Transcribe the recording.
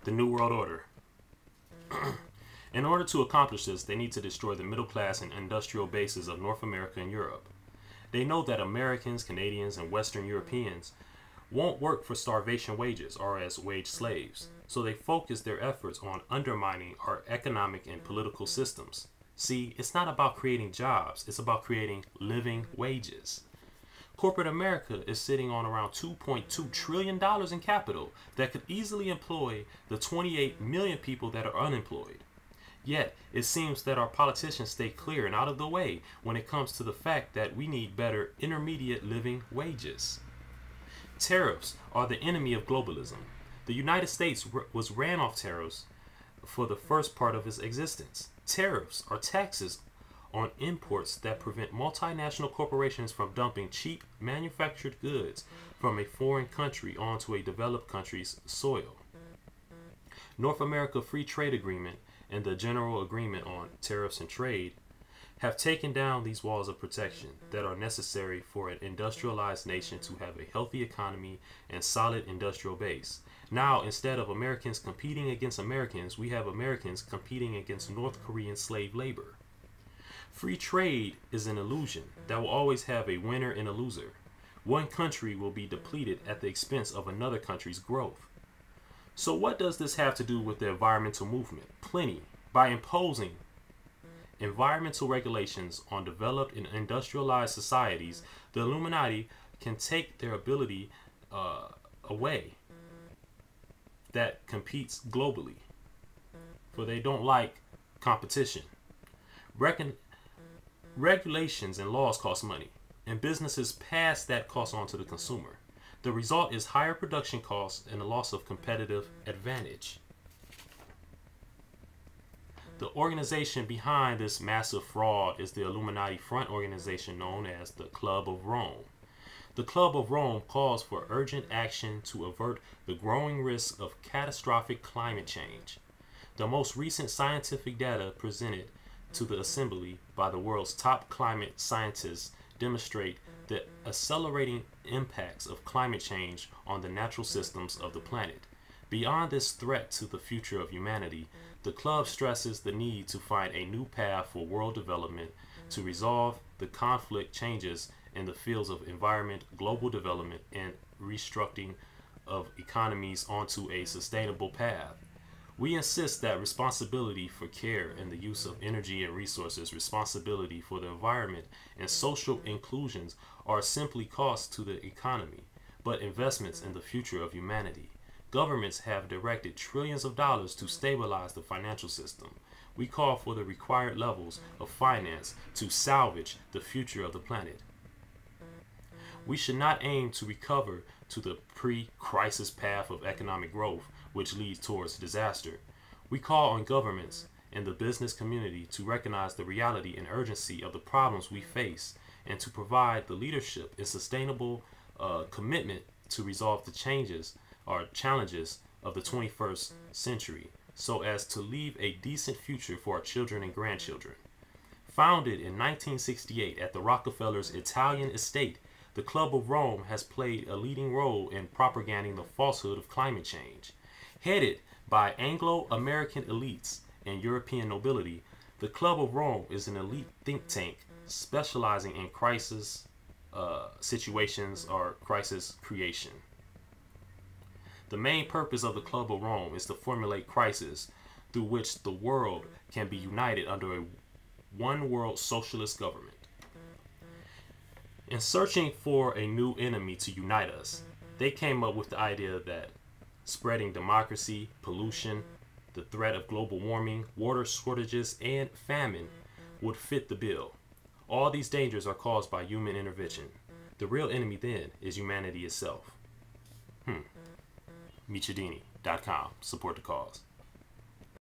The New World Order. In order to accomplish this, they need to destroy the middle class and industrial bases of North America and Europe. They know that Americans, Canadians, and Western Europeans won't work for starvation wages or as wage slaves, so they focus their efforts on undermining our economic and political systems. See, it's not about creating jobs, it's about creating living wages. Corporate America is sitting on around $2.2 trillion in capital that could easily employ the 28 million people that are unemployed. Yet, it seems that our politicians stay clear and out of the way when it comes to the fact that we need better intermediate living wages. Tariffs are the enemy of globalism. The United States was ran off tariffs for the first part of its existence. Tariffs are taxes on imports that prevent multinational corporations from dumping cheap manufactured goods from a foreign country onto a developed country's soil. North America Free Trade Agreement and the General Agreement on Tariffs and Trade have taken down these walls of protection that are necessary for an industrialized nation to have a healthy economy and solid industrial base. Now, instead of Americans competing against Americans, we have Americans competing against North Korean slave labor. Free trade is an illusion that will always have a winner and a loser. One country will be depleted at the expense of another country's growth. So what does this have to do with the environmental movement? Plenty. By imposing environmental regulations on developed and industrialized societies, the Illuminati can take their ability away that competes globally, for they don't like competition. Regulations and laws cost money, and businesses pass that cost on to the consumer. The result is higher production costs and a loss of competitive advantage. The organization behind this massive fraud is the Illuminati front organization known as the Club of Rome. The Club of Rome calls for urgent action to avert the growing risk of catastrophic climate change. The most recent scientific data presented to the assembly by the world's top climate scientists demonstrate the accelerating impacts of climate change on the natural systems of the planet. Beyond this threat to the future of humanity, the club stresses the need to find a new path for world development to resolve the conflict changes in the fields of environment, global development, and restructuring of economies onto a sustainable path. We insist that responsibility for care and the use of energy and resources, responsibility for the environment, and social inclusions are simply costs to the economy, but investments in the future of humanity. Governments have directed trillions of dollars to stabilize the financial system. We call for the required levels of finance to salvage the future of the planet. We should not aim to recover to the pre-crisis path of economic growth, which leads towards disaster. We call on governments and the business community to recognize the reality and urgency of the problems we face and to provide the leadership and sustainable commitment to resolve the changes or challenges of the 21st century so as to leave a decent future for our children and grandchildren. Founded in 1968 at the Rockefeller's Italian estate, the Club of Rome has played a leading role in propagating the falsehood of climate change. Headed by Anglo-American elites and European nobility, the Club of Rome is an elite think tank specializing in crisis situations or crisis creation. The main purpose of the Club of Rome is to formulate crises through which the world can be united under a one-world socialist government. In searching for a new enemy to unite us, they came up with the idea that spreading democracy, pollution, the threat of global warming, water shortages, and famine would fit the bill. All these dangers are caused by human intervention. The real enemy then is humanity itself. Michidini.com. Support the cause.